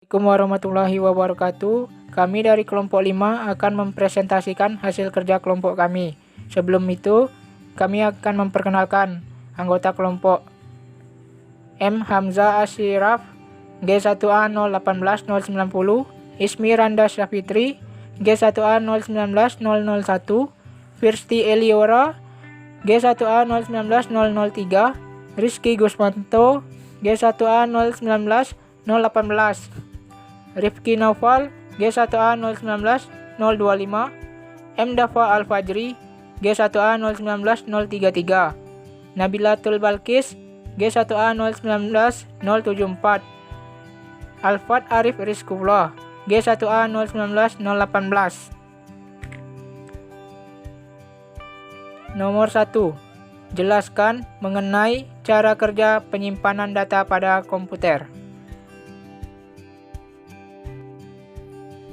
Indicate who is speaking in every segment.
Speaker 1: Assalamualaikum warahmatullahi wabarakatuh. Kami dari kelompok 5 akan mempresentasikan hasil kerja kelompok kami. Sebelum itu, kami akan memperkenalkan anggota kelompok. M. Hamzah Asyraf, G1A 018090, Ismi Randa Syafitri, G1A 019001, Firsti Eliora, G1A 019003, Rizky Gusmanto, G1A 019 018, Rifki Naufal, G1A 019 025, M. Dafa Al-Fajri, G1A 019 033, Nabilatul Balkis, G1A 019 074, Alfat Arif Rizkullah, G1A 019 018. Nomor 1. Jelaskan mengenai cara kerja penyimpanan data pada komputer.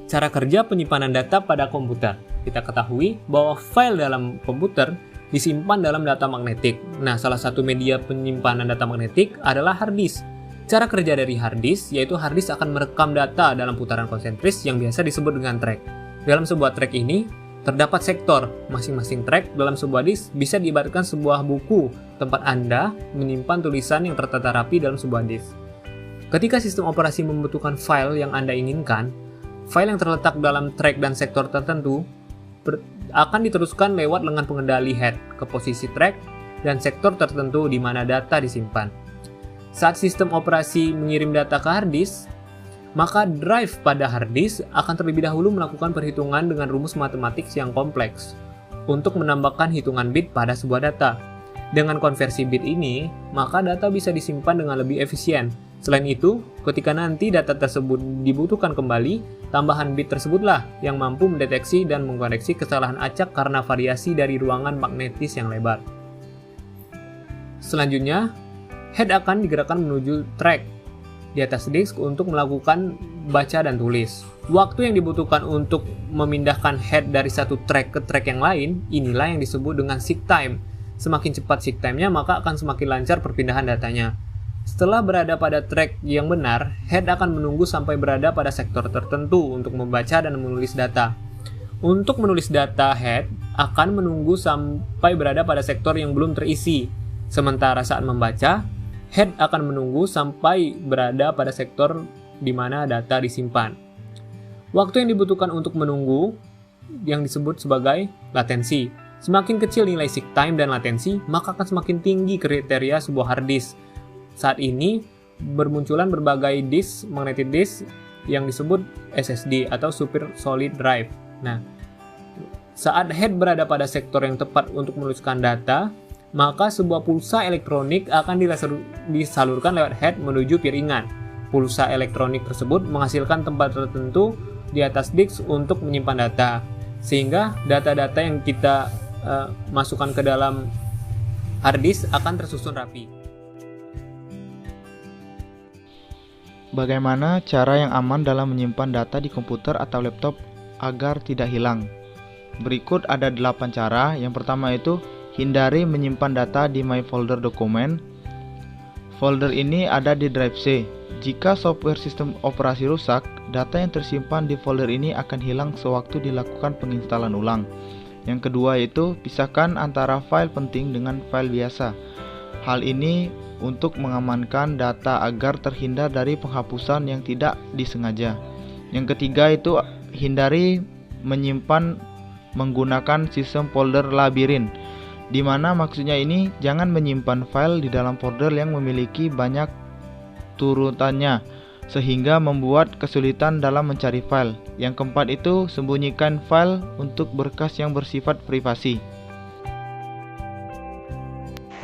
Speaker 2: Cara kerja penyimpanan data pada komputer. Kita ketahui bahwa file dalam komputer disimpan dalam data magnetik. Nah, salah satu media penyimpanan data magnetik adalah hard disk. Cara kerja dari hard disk yaitu hard disk akan merekam data dalam putaran konsentris yang biasa disebut dengan track. Dalam sebuah track ini terdapat sektor. Masing-masing track dalam sebuah disk bisa diibaratkan sebuah buku tempat Anda menyimpan tulisan yang tertata rapi dalam sebuah disk. Ketika sistem operasi membutuhkan file yang Anda inginkan, file yang terletak dalam track dan sektor tertentu akan diteruskan lewat lengan pengendali head ke posisi track dan sektor tertentu di mana data disimpan. Saat sistem operasi mengirim data ke hard disk, maka drive pada hard disk akan terlebih dahulu melakukan perhitungan dengan rumus matematik yang kompleks untuk menambahkan hitungan bit pada sebuah data. Dengan konversi bit ini, maka data bisa disimpan dengan lebih efisien. Selain itu, ketika nanti data tersebut dibutuhkan kembali, tambahan bit tersebutlah yang mampu mendeteksi dan mengkoreksi kesalahan acak karena variasi dari ruangan magnetis yang lebar. Selanjutnya, head akan digerakkan menuju track di atas disk untuk melakukan baca dan tulis. Waktu yang dibutuhkan untuk memindahkan head dari satu track ke track yang lain, inilah yang disebut dengan seek time. Semakin cepat seek time-nya, maka akan semakin lancar perpindahan datanya. Setelah berada pada track yang benar, head akan menunggu sampai berada pada sektor tertentu untuk membaca dan menulis data. Untuk menulis data, head akan menunggu sampai berada pada sektor yang belum terisi. Sementara saat membaca, head akan menunggu sampai berada pada sektor di mana data disimpan. Waktu yang dibutuhkan untuk menunggu yang disebut sebagai latensi. Semakin kecil nilai seek time dan latensi, maka akan semakin tinggi kriteria sebuah hard disk. Saat ini bermunculan berbagai disk, magnetic disk yang disebut SSD atau Super Solid Drive. Nah, saat head berada pada sektor yang tepat untuk menuliskan data, maka sebuah pulsa elektronik akan disalurkan lewat head menuju piringan. Pulsa elektronik tersebut menghasilkan tempat tertentu di atas disk untuk menyimpan data, sehingga data-data yang kita masukkan ke dalam hard disk akan tersusun rapi.
Speaker 3: Bagaimana cara yang aman dalam menyimpan data di komputer atau laptop agar tidak hilang? Berikut ada 8 cara. Yang pertama itu hindari menyimpan data di My Folder dokumen. Folder ini ada di drive C. Jika software sistem operasi rusak, data yang tersimpan di folder ini akan hilang sewaktu dilakukan penginstalan ulang. Yang kedua yaitu pisahkan antara file penting dengan file biasa. Hal ini untuk mengamankan data agar terhindar dari penghapusan yang tidak disengaja. Yang ketiga itu hindari menyimpan menggunakan sistem folder labirin, di mana maksudnya ini jangan menyimpan file di dalam folder yang memiliki banyak turutannya sehingga membuat kesulitan dalam mencari file. Yang keempat itu sembunyikan file untuk berkas yang bersifat privasi.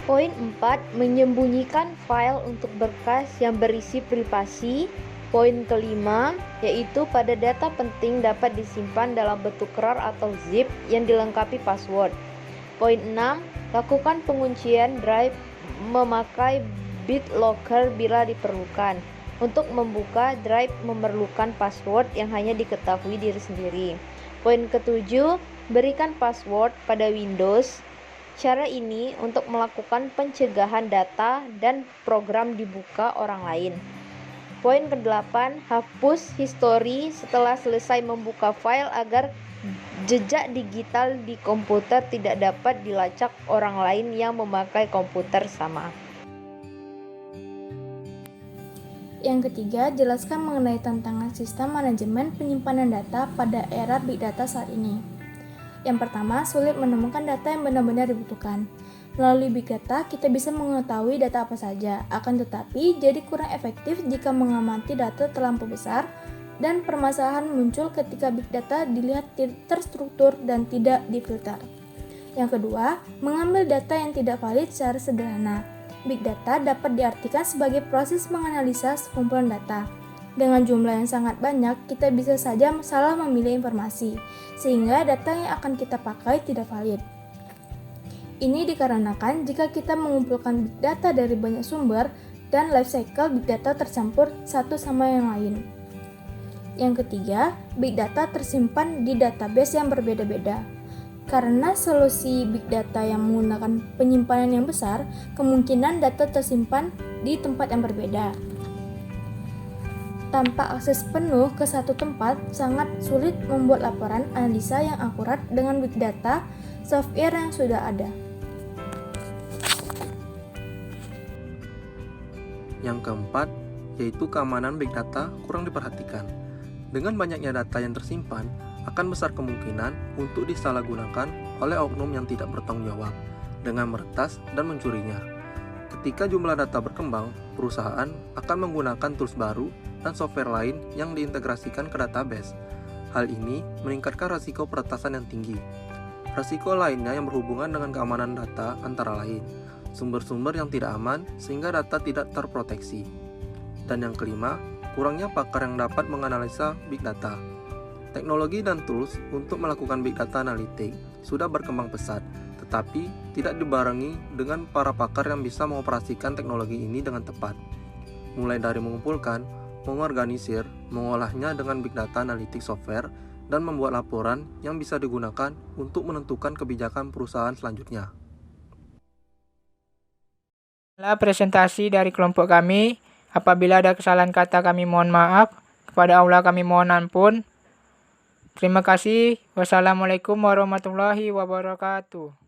Speaker 4: Poin 4. Menyembunyikan file untuk berkas yang berisi privasi. Poin kelima, yaitu pada data penting dapat disimpan dalam bentuk RAR atau zip yang dilengkapi password. Poin 6. Lakukan penguncian drive memakai BitLocker bila diperlukan. Untuk membuka drive memerlukan password yang hanya diketahui diri sendiri. Poin ketujuh, berikan password pada Windows. Cara ini untuk melakukan pencegahan data dan program dibuka orang lain. Poin ke-8, hapus histori setelah selesai membuka file agar jejak digital di komputer tidak dapat dilacak orang lain yang memakai komputer sama.
Speaker 5: Yang ketiga, jelaskan mengenai tantangan sistem manajemen penyimpanan data pada era Big Data saat ini. Yang pertama, sulit menemukan data yang benar-benar dibutuhkan. Melalui Big Data, kita bisa mengetahui data apa saja, akan tetapi jadi kurang efektif jika mengamati data terlampau besar, dan permasalahan muncul ketika Big Data dilihat terstruktur dan tidak difilter. Yang kedua, mengambil data yang tidak valid secara sederhana. Big Data dapat diartikan sebagai proses menganalisa sekumpulan data. Dengan jumlah yang sangat banyak, kita bisa saja salah memilih informasi, sehingga data yang akan kita pakai tidak valid. Ini dikarenakan jika kita mengumpulkan big data dari banyak sumber dan life cycle big data tercampur satu sama yang lain. Yang ketiga, big data tersimpan di database yang berbeda-beda. Karena solusi big data yang menggunakan penyimpanan yang besar, kemungkinan data tersimpan di tempat yang berbeda. Tanpa akses penuh ke satu tempat, sangat sulit membuat laporan analisa yang akurat dengan big data software yang sudah ada.
Speaker 6: Yang keempat, yaitu keamanan big data kurang diperhatikan. Dengan banyaknya data yang tersimpan, akan besar kemungkinan untuk disalahgunakan oleh oknum yang tidak bertanggung jawab dengan meretas dan mencurinya. Ketika jumlah data berkembang, perusahaan akan menggunakan tools baru dan software lain yang diintegrasikan ke database. Hal ini meningkatkan risiko peretasan yang tinggi. Risiko lainnya yang berhubungan dengan keamanan data antara lain sumber-sumber yang tidak aman sehingga data tidak terproteksi. Dan yang kelima, kurangnya pakar yang dapat menganalisa big data. Teknologi dan tools untuk melakukan big data analitik sudah berkembang pesat, tetapi tidak dibarengi dengan para pakar yang bisa mengoperasikan teknologi ini dengan tepat. Mulai dari mengumpulkan, mengorganisir, mengolahnya dengan big data analitik software, dan membuat laporan yang bisa digunakan untuk menentukan kebijakan perusahaan selanjutnya.
Speaker 1: Inilah presentasi dari kelompok kami. Apabila ada kesalahan kata kami mohon maaf. Kepada Allah kami mohon ampun. Terima kasih. Wassalamualaikum warahmatullahi wabarakatuh.